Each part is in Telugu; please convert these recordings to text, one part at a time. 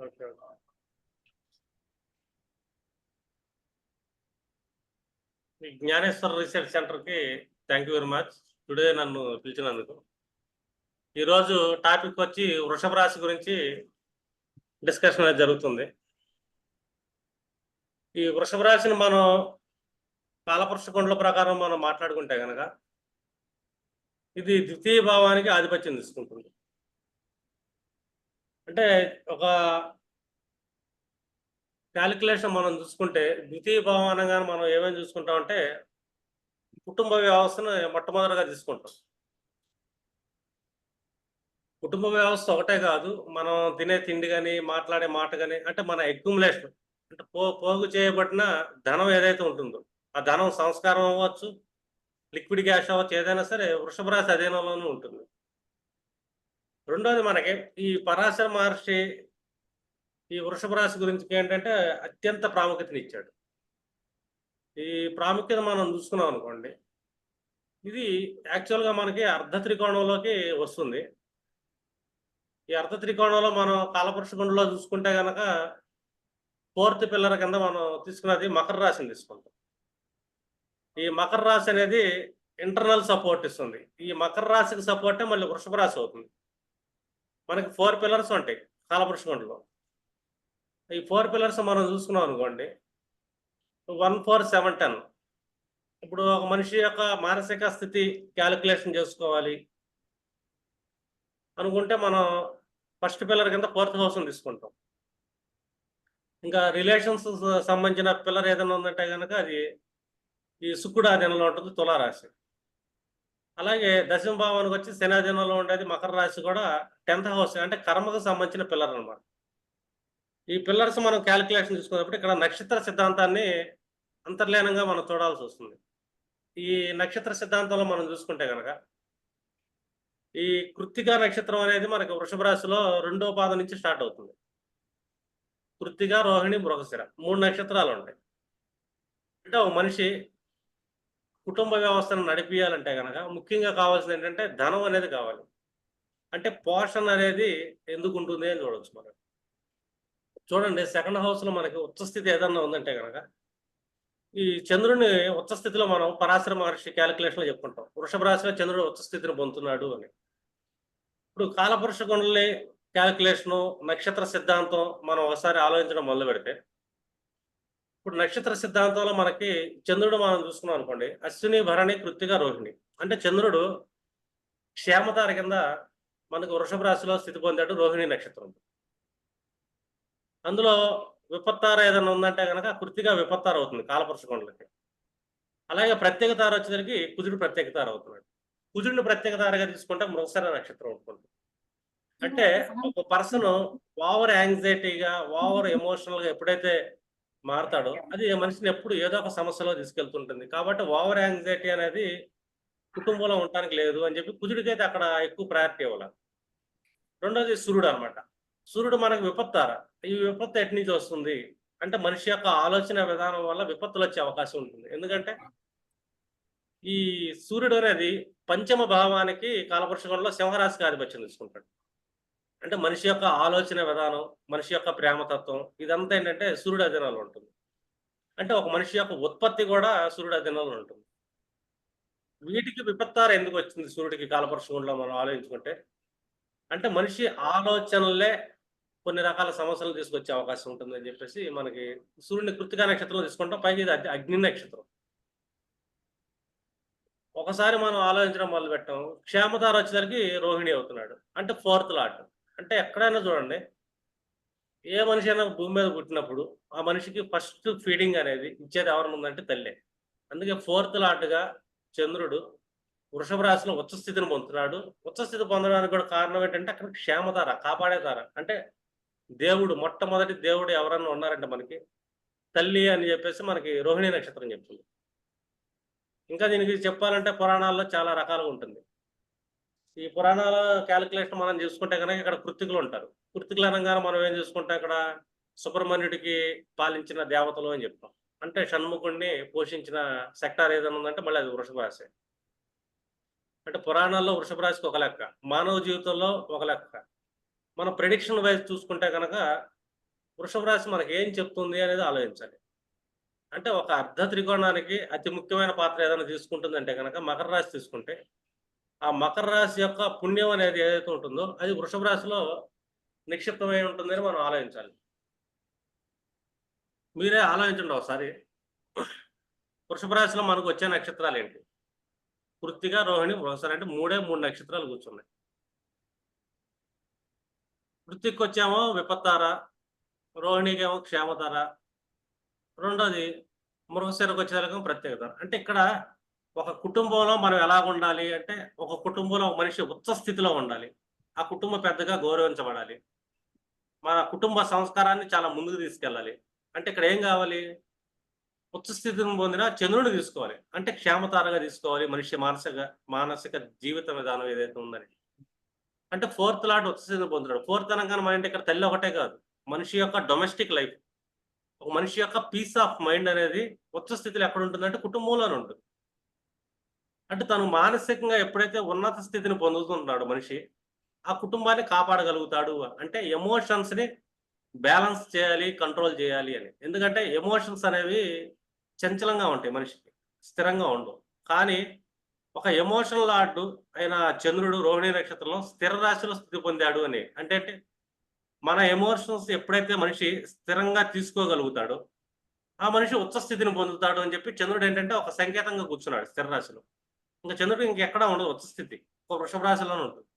ఓకే. ఈ జ్ఞానేశ్వర్ రీసెర్చ్ సెంటర్‌కి thank you very much. Today నన్ను పిలిచినందుకు. ఈరోజు టాపిక్ వచ్చి వృషభ రాశి గురించి డిస్కషన్ అనేది జరుగుతుంది. ఈ వృషభ రాశిని మనం కాలపురుష కుండల ప్రకారం మనం మాట్లాడుకుంటే గనక, ఇది ద్వితీయ భావానికి ఆధిపత్యం తీసుకుంటుంది. అంటే ఒక కాలిక్యులేషన్ మనం చూసుకుంటే, ద్వితీయ భావం అనంగానే మనం ఏమేమి చూసుకుంటామంటే, కుటుంబ వ్యవస్థను మొట్టమొదటిగా తీసుకుంటాం. కుటుంబ వ్యవస్థ ఒకటే కాదు. మనం తినే తిండి గాని, మాట్లాడే మాట గాని, అంటే మన అక్యుములేషన్ అంటే పోగు చేయబడిన ధనం ఏదైతే ఉంటుందో, ఆ ధనం సంస్కారం అవ్వచ్చు, లిక్విడ్ క్యాష్ అవ్వచ్చు, ఏదైనా సరే వృషభ రాశి అధీనంలోనే ఉంటుంది. రెండోది మనకి ఈ పరాశర మహర్షి ఈ వృషభ రాశి గురించి ఏంటంటే అత్యంత ప్రాముఖ్యతనిచ్చాడు. ఈ ప్రాముఖ్యత మనం చూసుకున్నాం అనుకోండి, ఇది యాక్చువల్‌గా మనకి అర్ధ త్రికోణంలోకి వస్తుంది. ఈ అర్ధ త్రికోణంలో మనం కాలపురుష కుండలో చూసుకుంటే గనక ఫోర్త్ పిల్లర్ కింద మనం తీసుకున్నది మకర రాశిని తీసుకుంటాం. ఈ మకర రాశి అనేది ఇంటర్నల్ సపోర్ట్ ఇస్తుంది. ఈ మకర రాశికి సపోర్టే మళ్ళీ వృషభ రాశి అవుతుంది. మనకి 4 పిల్లర్స్ ఉంటాయి కాలపురుష కుండలో. ఈ 4 పిల్లర్స్ మనం చూసుకున్నాం అనుకోండి 1, 4, 7, 10. ఇప్పుడు ఒక మనిషి యొక్క మానసిక స్థితి కాలిక్యులేషన్ చేసుకోవాలి అనుకుంటే మనం ఫస్ట్ పిల్లర్ కింద ఫోర్త్ హౌస్‌ని తీసుకుంటాం. ఇంకా రిలేషన్స్ సంబంధించిన పిల్లర్ ఏదైనా ఉందంటే గనక అది ఈ శుక్రుడు ఆధీనంలో ఉంటుంది తులారాశి. అలాగే దశమ భావానికొచ్చి శని ఆధీనంలో ఉండేది మకర రాశి కూడా 10థ్ హౌస్ అంటే కర్మకు సంబంధించిన పిల్లర్ అన్నమాట. ఈ పిల్లర్స్ మనం కాలిక్యులేషన్ చూసుకున్నప్పుడు ఇక్కడ నక్షత్ర సిద్ధాంతాన్ని అంతర్లీనంగా మనం చూడాల్సొస్తుంది. ఈ నక్షత్ర సిద్ధాంతంలో మనం చూసుకుంటే గనక ఈ కృత్తిక నక్షత్రం అనేది మనకి వృషభ రాశిలో రెండో పాదం నుంచి స్టార్ట్ అవుతుంది. కృత్తిక, రోహిణి, మృగశిర 3 నక్షత్రాలుంటాయి. అంటే ఒక మనిషి కుటుంబ వ్యవస్థను నడిపియాలంటే గనక ముఖ్యంగా కావాల్సిందేంటంటే ధనం అనేది కావాలి. అంటే పోషణ అనేది ఎందుకుంటుంది అని చూడొచ్చు మనం. చూడండి సెకండ్ హౌస్‌లో మనకి ఉచ్చ స్థితి ఏదన్నా ఉందంటే గనక, ఈ చంద్రుడిని ఉచ్చ స్థితిలో మనం పరాశర మహర్షి కాలిక్యులేషన్‌లో చెప్పుకుంటాం. వృషభ రాశిలో చంద్రుడు ఉచ్చ స్థితిని పొందుతున్నాడు అని. ఇప్పుడు కాలపురుష కుండలి కాలిక్యులేషను, నక్షత్ర సిద్ధాంతం మనం ఒకసారి ఆలోచించడం మొదలుపెడితే, ఇప్పుడు నక్షత్ర సిద్ధాంతంలో మనకి చంద్రుడు మనం చూసుకున్నాం అనుకోండి, అశ్విని, భరణి, కృత్తిక, రోహిణి. అంటే చంద్రుడు క్షేమతార కింద మనకు వృషభ రాశిలో స్థితి పొందాడు రోహిణి నక్షత్రం. అందులో విపత్తార ఏదైనా ఉందంటే గనక కృత్తిక విపత్తార అవుతుంది కాలపురుష కుండలికి. అలాగే ప్రత్యేక తార వచ్చేసరికి కుజుడు ప్రత్యేక తార అవుతున్నాడు. కుజుడిని ప్రత్యేక తారగా తీసుకుంటే మృగశిర నక్షత్రం ఉంటుంది. అంటే ఒక పర్సన్ ఓవర్ యాంగ్జైటీగా, ఓవర్ ఎమోషనల్‌గా ఎప్పుడైతే మారతాడో, అది మనిషిని ఎప్పుడు ఏదో ఒక సమస్యలో తీసుకెళ్తుంటుంది. కాబట్టి ఓవర్ యాంగ్జైటీ అనేది కుటుంబంలో ఉండటానికి లేదు అని చెప్పి కుజుడికైతే అక్కడ ఎక్కువ ప్రయారిటీ ఇవ్వాల. రెండోది సూర్యుడనమాట. సూర్యుడు మనకు విపత్తార. ఈ విపత్తు ఎటు నుంచి వస్తుంది? అంటే మనిషి యొక్క ఆలోచన విధానం వల్ల విపత్తులొచ్చే అవకాశం ఉంటుంది. ఎందుకంటే ఈ సూర్యుడు అనేది పంచమ భావానికి కాలపురుషంలో సింహరాశికి ఆధిపత్యం తీసుకుంటాడు. అంటే మనిషి యొక్క ఆలోచన విధానం, మనిషి యొక్క ప్రేమతత్వం ఇదంతా ఏంటంటే సూర్యుడి అధీనంలో ఉంటుంది. అంటే ఒక మనిషి యొక్క ఉత్పత్తి కూడా సూర్యుడి అధీనంలో ఉంటుంది. వీటికి విపత్తార ఎందుకొచ్చింది సూర్యుడికి కాలపురుషంలో మనం ఆలోచించుకుంటే, అంటే మనిషి ఆలోచనలే కొన్ని రకాల సమస్యలు తీసుకొచ్చే అవకాశం ఉంటుందని జెప్పేసి మనకి సూర్యుడిని కృత్తికా నక్షత్రంలో తీసుకుంటాం. పైగా ఇది అగ్ని నక్షత్రం. ఒకసారి మనం ఆలోచించడం మొదలుపెట్టాం. క్షేమతార వచ్చేసరికి రోహిణి అవుతున్నాడు. అంటే ఫోర్త్ లార్డ్. అంటే ఎక్కడైనా చూడండి, ఏ మనిషి అయినా భూమి మీద పుట్టినప్పుడు, ఆ మనిషికి ఫస్ట్ ఫీడింగ్ అనేది ఇచ్చేది ఎవరినుందంటే తల్లే. అందుకే ఫోర్త్ లార్డ్‌గా చంద్రుడు వృషభ రాశిలో ఉచ్చ స్థితిని పొందుతున్నాడు. ఉచ్చ స్థితి పొందడానికి కూడా కారణం ఏంటంటే అక్కడ క్షేమతార, కాపాడే తార. అంటే దేవుడు మొట్టమొదటి దేవుడు ఎవరన్నా ఉన్నారంటే మనకి, తల్లి అని జెప్పేసి మనకి రోహిణి నక్షత్రం చెప్తుంది. ఇంకా దీనికి చెప్పాలంటే పురాణాల్లో చాలా రకాలుగుంటుంది. ఈ పురాణాల కాలిక్యులేషన్ మనం చూసుకుంటే గనక ఇక్కడ కృత్తికులుంటారు. కృత్తికులు అనంగానే మనం ఏం చూసుకుంటాం ఇక్కడ సుబ్రహ్మణ్యుడికి పాలించిన దేవతలు అని చెప్తాం. అంటే షణ్ముఖుడిని పోషించిన సెక్టార్ ఏదైనా ఉందంటే మళ్ళీ అది వృషభ రాశే. అంటే పురాణాల్లో వృషభ రాశికి ఒక లెక్క. మానవ జీవితంలో ఒక లెక్క. మనం ప్రిడిక్షన్ వైస్ చూసుకుంటే గనక వృషభ రాశి మనకి ఏం చెప్తుంది అనేది ఆలోచించాలి. అంటే ఒక అర్ధ త్రికోణానికి అతి ముఖ్యమైన పాత్ర ఏదైనా తీసుకుంటుందంటే గనక మకర రాశి తీసుకుంటే, ఆ మకర రాశి యొక్క పుణ్యం అనేది ఏదైతే ఉంటుందో అది వృషభ రాశిలో నిక్షిప్తమై ఉంటుందని మనం ఆలోచించాలి. మీరే ఆలోచించండి ఒకసారి. వృషభ రాశిలో మనకు వచ్చే నక్షత్రాలేంటి? కృత్తిక, రోహిణి, మృగశిర అంటే 3 నక్షత్రాలు కూర్చున్నాయి. కృత్తికొచ్చేమో విపత్తార, రోహిణికేమో క్షేమతార, రెండోది మృగశిరకొచ్చేసరికి ప్రత్యేకతార. అంటే ఇక్కడ ఒక కుటుంబంలో మనం ఎలాగుండాలి అంటే, ఒక కుటుంబంలో ఒక మనిషి ఉచ్చ స్థితిలో ఉండాలి. ఆ కుటుంబం పెద్దగా గౌరవించబడాలి. మన కుటుంబ సంస్కారాన్ని చాలా ముందుకు తీసుకెళ్ళాలి. అంటే ఇక్కడ ఏం గావాలి? ఉచ్చ స్థితిని పొందిన చంద్రుడిని తీసుకోవాలి. అంటే క్షేమతారగా తీసుకోవాలి. మనిషి మానసిక జీవిత విధానం ఏదైతే ఉందని. అంటే ఫోర్త్ లార్డ్ ఉచ్చ స్థితిని పొందుతాడు. ఫోర్త్ అనంగానే మన ఇంటి ఇక్కడ తల్లి ఒకటే కాదు. మనిషి యొక్క డొమెస్టిక్ లైఫ్. ఒక మనిషి యొక్క పీస్ ఆఫ్ మైండ్ అనేది ఉచ్చ స్థితిలో ఎక్కడుంటుందంటే కుటుంబంలోనే ఉంటుంది. అంటే తను మానసికంగా ఎప్పుడైతే ఉన్నత స్థితిని పొందుతున్నాడో మనిషి, ఆ కుటుంబాన్ని కాపాడగలుగుతాడు. అంటే ఎమోషన్స్‌ని బ్యాలెన్స్ చేయాలి, కంట్రోల్ చేయాలి అని. ఎందుకంటే ఎమోషన్స్ అనేవి చంచలంగా ఉంటాయి మనిషికి. స్థిరంగా ఉండవు. కానీ ఒక ఎమోషనల్ లార్డ్ అయిన చంద్రుడు రోహిణి నక్షత్రంలో స్థిర రాశిలో స్థితి పొందాడు అని. అంటే మన ఎమోషన్స్ ఎప్పుడైతే మనిషి స్థిరంగా తీసుకోగలుగుతాడో, ఆ మనిషి ఉచ్చ స్థితిని పొందుతాడు అని చెప్పి చంద్రుడు ఏంటంటే ఒక సంకేతంగా కూర్చున్నాడు స్థిర రాశిలో. ఇంక చంద్రుడు ఇంకెక్కడా ఉండదు ఉచ్చ స్థితి. ఒక వృషభ రాశిలోనే ఉంటుంది.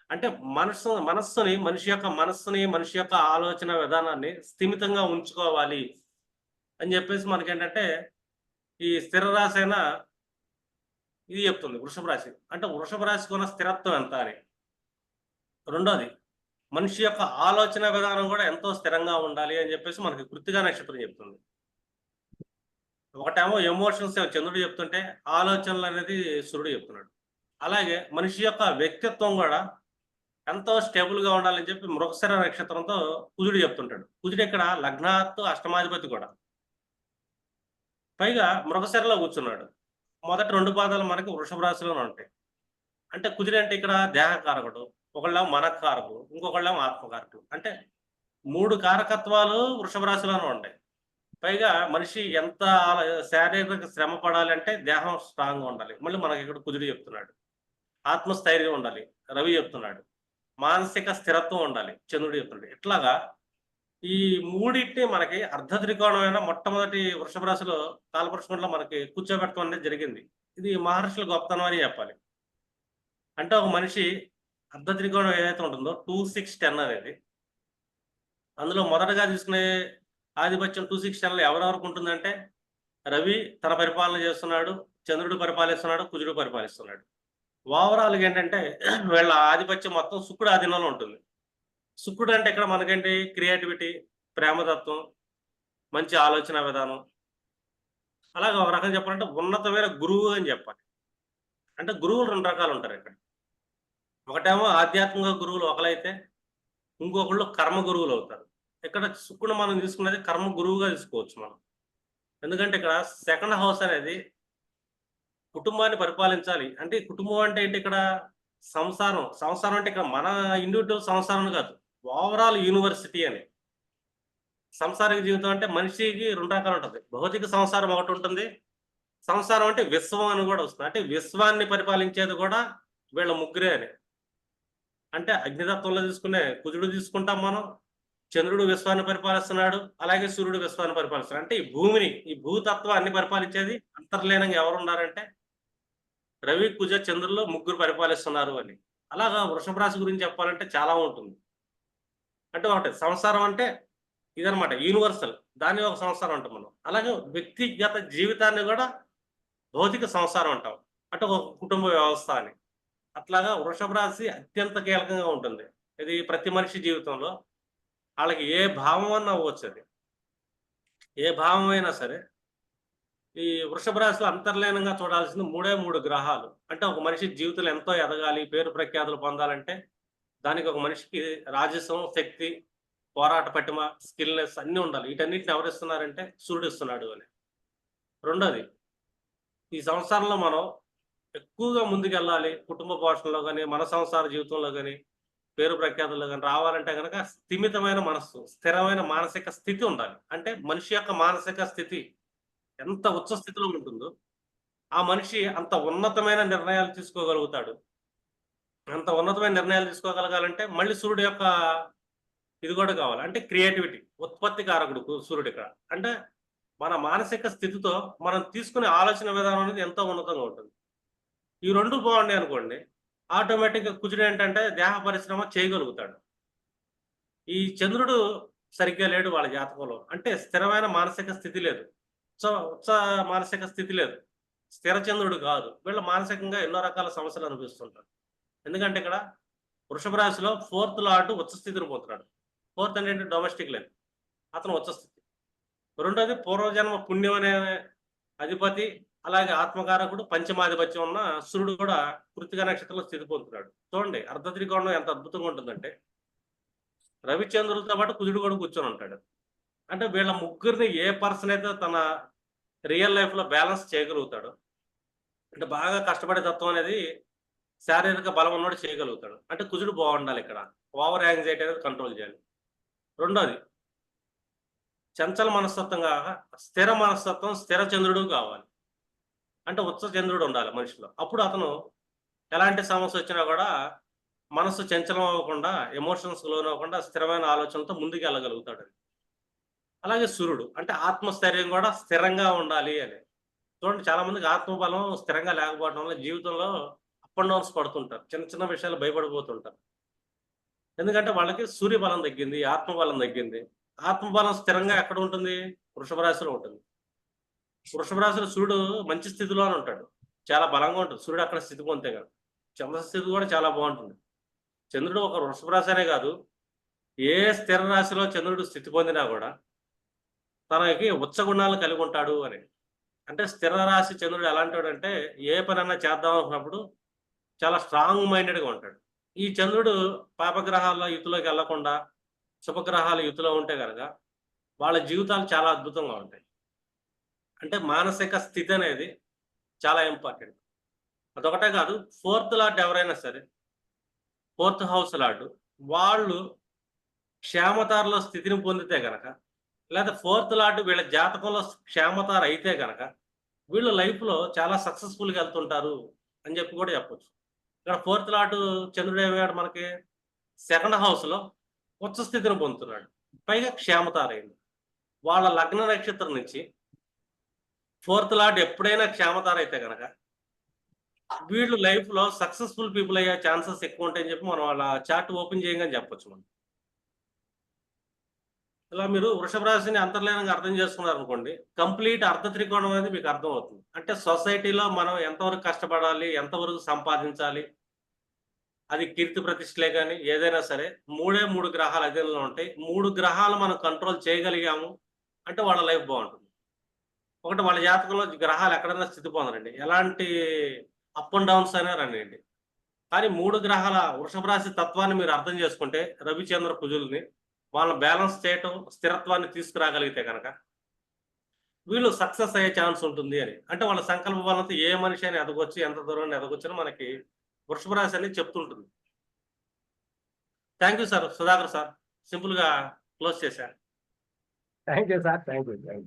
అంటే మనిషి యొక్క ఆలోచన విధానాన్ని స్థిమితంగా ఉంచుకోవాలి అని చెప్పేసి మనకేంటంటే, ఈ స్థిర రాశైన ఇది చెప్తుంది వృషభ రాశి. అంటే వృషభ రాశికున్న స్థిరత్వం ఎంత అని. రెండోది మనిషి యొక్క ఆలోచన విధానం కూడా ఎంతో స్థిరంగా ఉండాలి అని చెప్పేసి మనకి కృత్తికా నక్షత్రం చెప్తుంది. ఒకటేమో ఎమోషన్స్ చంద్రుడు చెప్తుంటే, ఆలోచనలనేది సూర్యుడు చెప్తున్నాడు. అలాగే మనిషి యొక్క వ్యక్తిత్వం గూడా ఎంతో స్టేబుల్‌గా ఉండాలని చెప్పి మృగశిర నక్షత్రంతో కుజుడు చెప్తుంటాడు. కుజుడు ఇక్కడ లగ్నాత్తు అష్టమాధిపతి కూడా. పైగా మృగశిరలో కూర్చున్నాడు. మొదటి 2 పాదాలు మనకి వృషభ రాశిలోనే ఉంటాయి. అంటే కుజుడంటే ఇక్కడ దేహకారకుడు. ఒకళ్ళేమో మనఃకారకుడు. ఇంకొకళ్ళేమో ఆత్మకారకుడు. అంటే 3 కారకత్వాలు వృషభ రాశిలోనే ఉంటాయి. పైగా మనిషి ఎంత శారీరక శ్రమ పడాలంటే దేహం స్ట్రాంగ్‌గా ఉండాలి. మళ్ళీ మనకిక్కడ కుజుడు చెప్తున్నాడు. ఆత్మస్థైర్యం ఉండాలి. రవి చెప్తున్నాడు. మానసిక స్థిరత్వం ఉండాలి. చంద్రుడు చెప్తున్నాడు. ఇట్లాగా ఈ మూడిటిని మనకి అర్ధ త్రికోణమైన మొట్టమొదటి వృషభ రాశిలో కాలపురుషునిలో మనకి కూర్చోబెట్టడం అనేది జరిగింది. ఇది మహర్షుల గొప్పతనం అని చెప్పాలి. అంటే ఒక మనిషి అర్ధ త్రికోణం ఏదైతే ఉంటుందో 2, 6, 10 అనేది అందులో మొదటగా తీసుకునే ఆధిపత్యం 2, 6, 10లో ఎవరెవరికి ఉంటుందంటే రవి తన పరిపాలన చేస్తున్నాడు, చంద్రుడు పరిపాలిస్తున్నాడు, కుజుడు పరిపాలిస్తున్నాడు. ఓవరాల్‌గా ఏంటంటే వీళ్ళ ఆధిపత్యం మొత్తం శుక్రుడి ఆధీనంలో ఉంటుంది. శుక్రుడు అంటే ఇక్కడ మనకేంటి క్రియేటివిటీ, ప్రేమతత్వం, మంచి ఆలోచన విధానం. అలాగే ఒక రకంగా చెప్పాలంటే ఉన్నతమైన గురువు అని చెప్పాలి. అంటే గురువులు 2 రకాలుంటారు ఇక్కడ. ఒకటేమో ఆధ్యాత్మిక గురువులు ఒకలైతే, ఇంకొకళ్ళు కర్మ గురువులవుతారు. ఇక్కడ శుక్రుడు మనం తీసుకునేది కర్మ గురువుగా తీసుకోవచ్చు మనం. ఎందుకంటే ఇక్కడ సెకండ్ హౌస్ అనేది కుటుంబాన్ని పరిపాలించాలి. అంటే కుటుంబం అంటే ఏంటి ఇక్కడ సంసారం. సంసారం అంటే ఇక్కడ మన ఇండివిడ్యువల్ సంసారం కాదు. ఓవరాల్ యూనివర్సిటీ అని. సంసారిక జీవితం అంటే మనిషికి 2 రకాలుంటది. భౌతిక సంసారం ఒకటుంటుంది. సంసారం అంటే విశ్వం అని గూడా వస్తుంది. అంటే విశ్వాన్ని పరిపాలించేది గూడా వీళ్ళ ముగ్గురే అని. అంటే అగ్నితత్వంలో తీసుకునే కుజుడు తీసుకుంటాం మనం. చంద్రుడు విశ్వాన్ని పరిపాలిస్తున్నాడు. అలాగే సూర్యుడు విశ్వాన్ని పరిపాలిస్తున్నాడు. అంటే ఈ భూమిని, ఈ భూతత్వాన్ని పరిపాలించేది అంతర్లీనంగా ఎవరున్నారంటే రవి, కుజ, చంద్రుల్లో ముగ్గురు పరిపాలిస్తున్నారు అని. అలాగా వృషభ రాశి గురించి చెప్పాలంటే చాలా ఉంటుంది. అంటే ఒకటి సంసారం అంటే ఇదనమాట యూనివర్సల్. దాన్ని ఒక సంసారం అంటాం మనం. అలాగే వ్యక్తిగత జీవితాన్ని గూడా భౌతిక సంసారం అంటాం. అంటే ఒక కుటుంబ వ్యవస్థ అని. అట్లాగా వృషభ రాశి అత్యంత కీలకంగా ఉంటుంది. ఇది ప్రతి మనిషి జీవితంలో. ఆళ్ళకి ఏ భావం అన్నా అవ్వొచ్చది. ఏ భావం అయినా సరే ఈ వృషభ రాశిలో అంతర్లీనంగా చూడాల్సింది 3 గ్రహాలు. అంటే ఒక మనిషి జీవితంలో ఎంతో ఎదగాలి, పేరు ప్రఖ్యాతులు పొందాలంటే దానికి ఒక మనిషికి రాజసం, శక్తి, పోరాట పటిమ, స్కిల్‌నెస్ అన్నీ ఉండాలి. వీటన్నిటిని ఎవరిస్తున్నారంటే సూర్యుడిస్తున్నాడు అని. రెండోది ఈ సంసారంలో మనం ఎక్కువగా ముందుకెళ్ళాలి. కుటుంబ పోషణలో గాని, మన సంసార జీవితంలో గాని పేరు ప్రఖ్యాతులు కానీ రావాలంటే గనక స్థిమితమైన మనస్సు, స్థిరమైన మానసిక స్థితి ఉండాలి. అంటే మనిషి యొక్క మానసిక స్థితి ఎంత ఉచ్చ స్థితిలో ఉంటుందో, ఆ మనిషి అంత ఉన్నతమైన నిర్ణయాలు తీసుకోగలుగుతాడు. అంత ఉన్నతమైన నిర్ణయాలు తీసుకోగలగాలంటే మళ్ళీ సూర్యుడు యొక్క ఇది కూడా కావాలి. అంటే క్రియేటివిటీ, ఉత్పత్తి కారకుడు సూర్యుడిక్కడ. అంటే మన మానసిక స్థితితో మనం తీసుకునే ఆలోచన విధానం అనేది ఎంతో ఉన్నతంగా ఉంటుంది. ఈ 2 బాగున్నాయనుకోండి, ఆటోమేటిక్‌గా కుజుడేంటంటే దేహ పరిశ్రమ చేయగలుగుతాడు. ఈ చంద్రుడు సరిగ్గా లేడు వాళ్ళ జాతకంలో. అంటే స్థిరమైన మానసిక స్థితి లేదు. ఉచ్చ మానసిక స్థితి లేదు. స్థిర చంద్రుడు కాదు. వీళ్ళు మానసికంగా ఎన్నో రకాల సమస్యలు అనుభవిస్తుంటారు. ఎందుకంటే ఇక్కడ వృషభ రాశిలో 4థ్ లార్డ్ ఉచ్చ స్థితిని పొందుతున్నాడు. 4థ్ అంటే డొమెస్టిక్ లైఫ్. అతను ఉచ్చ స్థితి. రెండోది పూర్వజన్మ పుణ్యం అనే అధిపతి, అలాగే ఆత్మకారకుడు, పంచమాధిపత్యం ఉన్న సూర్యుడు కూడా కృత్తిక నక్షత్రంలో స్థితి పొందుతున్నాడు. చూడండి అర్ధత్రికోణం ఎంత అద్భుతంగా ఉంటుందంటే, రవిచంద్రులతో పాటు కుజుడు కూడా కూర్చొని ఉంటాడు. అంటే వీళ్ళ ముగ్గురిని ఏ పర్సన్ అయితే తన రియల్ లైఫ్‌లో బ్యాలెన్స్ చేయగలుగుతాడో, అంటే బాగా కష్టపడే తత్వం అనేది శారీరక బలం ఉన్నోడు చేయగలుగుతాడు. అంటే కుజుడు బాగుండాలిక్కడ. ఓవర్ యాంగ్జైటీ అనేది కంట్రోల్ చేయాలి. రెండోది చంచల మనస్తత్వం కాక స్థిర మనస్తత్వం, స్థిర చంద్రుడు కావాలి. అంటే ఉచ్చ చంద్రుడు ఉండాలి మనిషిలో. అప్పుడు అతను ఎలాంటి సమస్య వచ్చినా కూడా మనస్సు చంచలం అవ్వకుండా, ఎమోషన్స్‌కి లోనవ్వకుండా స్థిరమైన ఆలోచనలతో ముందుకెళ్ళగలుగుతాడు. అలాగే సూర్యుడు అంటే ఆత్మస్థైర్యం కూడా స్థిరంగా ఉండాలి అని. చూడండి చాలా మందికి ఆత్మబలం స్థిరంగా లేకపోవడం వల్ల జీవితంలో అప్ అండ్ డౌన్స్ పడుతుంటారు. చిన్న చిన్న విషయాలు భయపడిపోతుంటారు. ఎందుకంటే వాళ్ళకి సూర్యబలం తగ్గింది, ఆత్మబలం తగ్గింది. ఆత్మబలం స్థిరంగా ఎక్కడ ఉంటుంది? వృషభ రాశిలో ఉంటుంది. వృషభ రాశిలో సూర్యుడు మంచి స్థితిలోనే ఉంటాడు. చాలా బలంగా ఉంటుంది. సూర్యుడు అక్కడ స్థితి పొందితే గనక. చంద్ర స్థితి కూడా చాలా బావుంటుంది. చంద్రుడు ఒక వృషభ రాశి అనే కాదు, ఏ స్థిర రాశిలో చంద్రుడు స్థితి పొందినా గూడా, తనకి ఉచ్చ గుణాలు కలిగి ఉంటాడు అని. అంటే స్థిర రాశి చంద్రుడు ఎలాంటోడంటే, ఏ పనన్నా చేద్దాం అనుకున్నప్పుడు చాలా స్ట్రాంగ్ మైండెడ్‌గా ఉంటాడు. ఈ చంద్రుడు పాపగ్రహాల్లో యుతిలోకి ఎళ్ళకుండా, శుభగ్రహాలు యుతిలో ఉంటే గనక, వాళ్ళ జీవితాలు చాలా అద్భుతంగా ఉంటాయి. అంటే మానసిక స్థితి అనేది చాలా ఇంపార్టెంట్. అదొకటే కాదు, 4థ్ లార్డ్ ఎవరైనా సరే, 4థ్ హౌస్ లార్డ్ వాళ్ళు క్షేమతారలో స్థితిని పొందితే గనక, లేదా 4థ్ లార్డ్ వీళ్ళ జాతకంలో క్షేమతార అయితే గనక, వీళ్ళు లైఫ్‌లో చాలా సక్సెస్‌ఫుల్‌గా ఎళ్తుంటారు అని చెప్పి కూడా చెప్పొచ్చు. ఇక్కడ 4థ్ లార్డ్ చంద్రుడు ఏమయ్యాడు మనకి, సెకండ్ హౌస్‌లో ఉచ్చ స్థితిని పొందుతున్నాడు. పైగా క్షేమతార అయింది. వాళ్ళ లగ్న నక్షత్రం నుంచి 4థ్ లార్డ్ ఎప్పుడైనా క్షేమతార అయితే గనక, వీళ్ళు లైఫ్‌లో సక్సెస్‌ఫుల్ పీపుల్ అయ్యే ఛాన్సెస్ ఎక్కువుంటాయని చెప్పి మనం వాళ్ళ చార్ట్ ఓపెన్ చేయంగానే చెప్పొచ్చు మనం. ఇలా మీరు వృషభ రాశిని అంతర్లీనంగా అర్థం చేసుకున్నారనుకోండి, కంప్లీట్ అర్ధ త్రికోణం అనేది మీకు అర్థమవుతుంది. అంటే సొసైటీలో మనం ఎంతవరకు కష్టపడాలి, ఎంతవరకు సంపాదించాలి, అది కీర్తి ప్రతిష్టలే గాని ఏదైనా సరే, 3 గ్రహాలు అధీనంలో ఉంటాయి. 3 గ్రహాలు మనం కంట్రోల్ చేయగలిగాము అంటే వాళ్ళ లైఫ్ బావుంటుంది. ఒకటి వాళ్ళ జాతకంలో గ్రహాలు ఎక్కడైనా స్థితి పొందరండి. ఎలాంటి అప్ అండ్ డౌన్స్ అయినా రానియండి. కానీ 3 గ్రహాల వృషభ రాశి తత్వాన్ని మీరు అర్థం చేసుకుంటే, రవి, చంద్ర, కుజుల్ని వాళ్ళని బ్యాలెన్స్ చేయటం, స్థిరత్వాన్ని తీసుకురాగలిగితే గనక, వీళ్ళు సక్సెస్ అయ్యే ఛాన్స్ ఉంటుంది అని. అంటే వాళ్ళ సంకల్ప బలంతో ఏ మనిషి అయినా ఎదగొచ్చు, ఎంత దూరం ఎదగొచ్చని మనకి వృషభ రాశి అనేది చెప్తుంటుంది. Thank you sir. Sudhakar sir. సింపుల్‌గా క్లోజ్ చేశా. Thank you sir. Thank you.